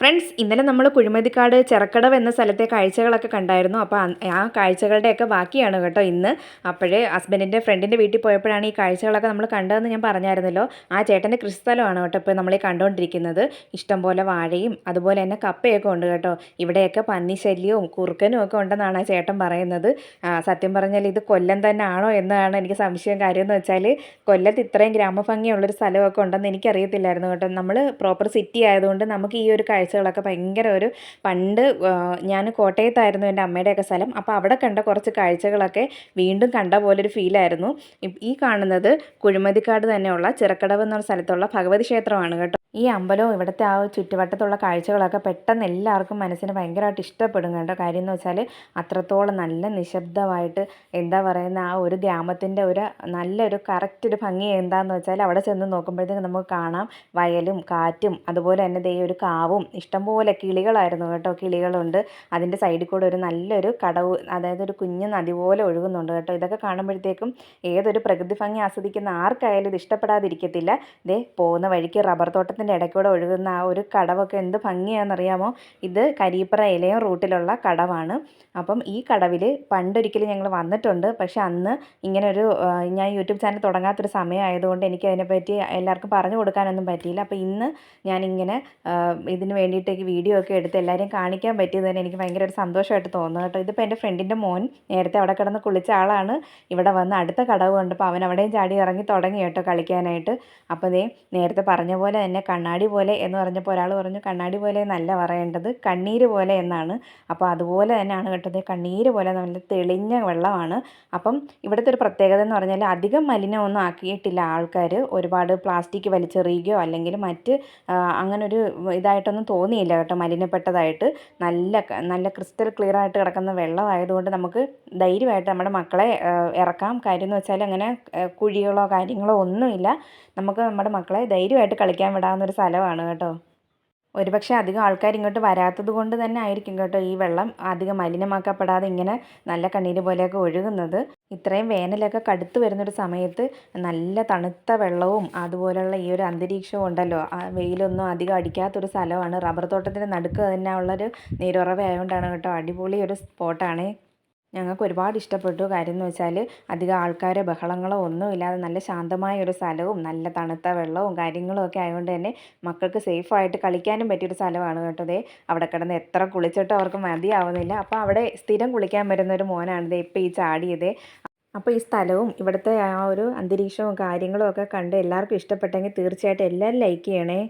Friends, ഇന്നലെ നമ്മൾ കുഴിമതിക്കാട് ചെറക്കടവ് എന്ന സ്ഥലത്തെ കാഴ്ചകളൊക്കെ കണ്ടായിരുന്നു. അപ്പോൾ ആ കാഴ്ചകളുടെയൊക്കെ ബാക്കിയാണ് കേട്ടോ ഇന്ന്. അപ്പോഴേ ഹസ്ബൻഡിൻ്റെ ഫ്രണ്ടിൻ്റെ വീട്ടിൽ പോയപ്പോഴാണ് ഈ കാഴ്ചകളൊക്കെ നമ്മൾ കണ്ടതെന്ന് ഞാൻ പറഞ്ഞായിരുന്നല്ലോ. ആ ചേട്ടൻ്റെ കൃഷിസ്ഥലമാണ് കേട്ടോ ഇപ്പോൾ നമ്മൾ കണ്ടുകൊണ്ടിരിക്കുന്നത്. ഇഷ്ടംപോലെ വാഴയും അതുപോലെ തന്നെ കപ്പയൊക്കെ ഉണ്ട് കേട്ടോ. ഇവിടെയൊക്കെ പന്നിശല്യവും കുറുക്കനും ഒക്കെ ഉണ്ടെന്നാണ് ആ ചേട്ടൻ പറയുന്നത്. സത്യം പറഞ്ഞാൽ ഇത് കൊല്ലം തന്നെ ആണോ എന്നാണ് എനിക്ക് സംശയം. കാര്യം എന്ന് വെച്ചാൽ കൊല്ലത്ത് ഇത്രയും ഗ്രാമഭംഗിയുള്ളൊരു സ്ഥലമൊക്കെ ഉണ്ടെന്ന് എനിക്കറിയത്തില്ലായിരുന്നു കേട്ടോ. നമ്മൾ പ്രോപ്പർ സിറ്റി ആയതുകൊണ്ട് നമുക്ക് ഈ ഒരു കാഴ്ചകളൊക്കെ ഭയങ്കര ഒരു പണ്ട് ഞാൻ കോട്ടയത്തായിരുന്നു എൻ്റെ അമ്മയുടെയൊക്കെ സ്ഥലം. അപ്പോൾ അവിടെ കണ്ട കുറച്ച് കാഴ്ചകളൊക്കെ വീണ്ടും കണ്ട പോലൊരു ഫീലായിരുന്നു. ഈ കാണുന്നത് കുഴിമതിക്കാട് തന്നെയുള്ള ചിറക്കടവ് എന്ന സ്ഥലത്തുള്ള ഭഗവതി ക്ഷേത്രമാണ് കേട്ടോ. ഈ അമ്പലവും ഇവിടുത്തെ ആ ചുറ്റുവട്ടത്തുള്ള കാഴ്ചകളൊക്കെ പെട്ടെന്ന് എല്ലാവർക്കും മനസ്സിന് ഭയങ്കരമായിട്ട് ഇഷ്ടപ്പെടും കേട്ടോ. കാര്യം എന്ന് വെച്ചാൽ അത്രത്തോളം നല്ല നിശബ്ദമായിട്ട് എന്താ പറയുന്ന ആ ഒരു ഗ്രാമത്തിൻ്റെ ഒരു നല്ലൊരു കറക്റ്റ് ഒരു ഭംഗി എന്താണെന്ന് വെച്ചാൽ അവിടെ ചെന്ന് നോക്കുമ്പോഴത്തേക്ക് നമുക്ക് കാണാം വയലും കാറ്റും അതുപോലെ തന്നെ ദേ ഒരു കാവും ഇഷ്ടംപോലെ കിളികളായിരുന്നു കേട്ടോ. കിളികളുണ്ട്. അതിൻ്റെ സൈഡിൽ കൂടെ ഒരു നല്ലൊരു കടവ്, അതായത് ഒരു കുഞ്ഞു നദി പോലെ ഒഴുകുന്നുണ്ട് കേട്ടോ. ഇതൊക്കെ കാണുമ്പോഴത്തേക്കും ഏതൊരു പ്രകൃതി ഭംഗി ആസ്വദിക്കുന്ന ആർക്കായാലും ഇത് ഇഷ്ടപ്പെടാതിരിക്കത്തില്ല. ദേ പോകുന്ന വഴിക്ക് റബ്ബർ തോട്ടത്തിൻ്റെ ഇടയ്ക്കൂടെ ഒഴുകുന്ന ആ ഒരു കടവൊക്കെ എന്ത് ഭംഗിയാണെന്നറിയാമോ. ഇത് കരിയിപ്പറ ഇലയം റൂട്ടിലുള്ള കടവാണ്. അപ്പം ഈ കടവിൽ പണ്ടൊരിക്കലും ഞങ്ങൾ വന്നിട്ടുണ്ട്. പക്ഷെ അന്ന് ഇങ്ങനൊരു ഞാൻ യൂട്യൂബ് ചാനൽ തുടങ്ങാത്തൊരു സമയമായതുകൊണ്ട് എനിക്ക് അതിനെപ്പറ്റി എല്ലാവർക്കും പറഞ്ഞു കൊടുക്കാനൊന്നും പറ്റിയില്ല. അപ്പോൾ ഇന്ന് ഞാനിങ്ങനെ ഇതിന് വേണ്ടിയിട്ടേക്ക് വീഡിയോ ഒക്കെ എടുത്ത് എല്ലാവരെയും കാണിക്കാൻ പറ്റിയത് തന്നെ എനിക്ക് ഭയങ്കര ഒരു സന്തോഷമായിട്ട് തോന്നുന്നു കേട്ടോ. ഇതിപ്പോൾ എൻ്റെ ഫ്രണ്ടിൻ്റെ മോൻ നേരത്തെ അവിടെ കിടന്ന് കുളിച്ച ആളാണ്. ഇവിടെ വന്ന് അടുത്ത കടവ് കണ്ടപ്പോൾ അവൻ അവിടെയും ചാടി ഇറങ്ങി തുടങ്ങി കേട്ടോ കളിക്കാനായിട്ട്. അപ്പോൾ ദേ നേരത്തെ പറഞ്ഞ പോലെ തന്നെ കണ്ണാടി പോലെ എന്ന് പറഞ്ഞപ്പോൾ ഒരാൾ പറഞ്ഞു കണ്ണാടി പോലെ എന്നല്ല പറയേണ്ടത്, കണ്ണീര് പോലെ എന്നാണ്. അപ്പോൾ അതുപോലെ തന്നെയാണ് കേട്ടത്. കണ്ണീര് പോലെ നല്ല തെളിഞ്ഞ വെള്ളമാണ്. അപ്പം ഇവിടുത്തെ ഒരു പ്രത്യേകത എന്ന് പറഞ്ഞാൽ അധികം മലിനമൊന്നും ആക്കിയിട്ടില്ല ആൾക്കാർ. ഒരുപാട് പ്ലാസ്റ്റിക് വലിച്ചെറിയുകയോ അല്ലെങ്കിൽ മറ്റ് അങ്ങനൊരു ഇതായിട്ടൊന്നും തോന്നിയില്ല കേട്ടോ, മലിനപ്പെട്ടതായിട്ട്. നല്ല നല്ല ക്രിസ്റ്റൽ ക്ലിയർ ആയിട്ട് കിടക്കുന്ന വെള്ളമായതുകൊണ്ട് നമുക്ക് ധൈര്യമായിട്ട് നമ്മുടെ മക്കളെ ഇറക്കാം. കാര്യം എന്ന് വെച്ചാൽ അങ്ങനെ കുഴികളോ കാര്യങ്ങളോ ഒന്നുമില്ല. നമുക്ക് നമ്മുടെ മക്കളെ ധൈര്യമായിട്ട് കളിക്കാൻ വിടാവുന്നൊരു സ്ഥലമാണ് കേട്ടോ. ഒരുപക്ഷെ അധികം ആൾക്കാർ ഇങ്ങോട്ട് വരാത്തത് കൊണ്ട് തന്നെ ആയിരിക്കും കേട്ടോ ഈ വെള്ളം അധികം മലിനമാക്കപ്പെടാതെ ഇങ്ങനെ നല്ല കണ്ണീര് പോലെയൊക്കെ ഒഴുകുന്നത്. ഇത്രയും വേനലൊക്കെ കടുത്ത് വരുന്നൊരു സമയത്ത് നല്ല തണുത്ത വെള്ളവും അതുപോലെയുള്ള ഈ ഒരു അന്തരീക്ഷവും ഉണ്ടല്ലോ. വെയിലൊന്നും അധികം അടിക്കാത്തൊരു സ്ഥലമാണ്. റബ്ബർ തോട്ടത്തിൻ്റെ നടുക്ക് തന്നെ ഉള്ളൊരു നീരുറവ ആയതുകൊണ്ടാണ് കേട്ടോ. അടിപൊളി ഒരു സ്പോട്ടാണ്. ഞങ്ങൾക്ക് ഒരുപാട് ഇഷ്ടപ്പെട്ടു. കാര്യം എന്ന് വെച്ചാൽ അധികം ആൾക്കാരോ ബഹളങ്ങളോ ഒന്നുമില്ലാതെ നല്ല ശാന്തമായ ഒരു സ്ഥലവും നല്ല തണുത്ത വെള്ളവും കാര്യങ്ങളും ഒക്കെ ആയതുകൊണ്ട് തന്നെ മക്കൾക്ക് സേഫായിട്ട് കളിക്കാനും പറ്റിയൊരു സ്ഥലമാണ് കേട്ടോ. ദേ അവിടെ കിടന്ന് എത്ര കുളിച്ചിട്ടും അവർക്ക് മതിയാവുന്നില്ല. അപ്പോൾ അവിടെ സ്ഥിരം കുളിക്കാൻ വരുന്നൊരു മോനാണ് ദേ ഇപ്പോൾ ഈ ചാടിയത്. അപ്പോൾ ഈ സ്ഥലവും ഇവിടുത്തെ ആ ഒരു അന്തരീക്ഷവും കാര്യങ്ങളും ഒക്കെ കണ്ട് എല്ലാവർക്കും ഇഷ്ടപ്പെട്ടെങ്കിൽ തീർച്ചയായിട്ടും എല്ലാവരും ലൈക്ക് ചെയ്യണേ.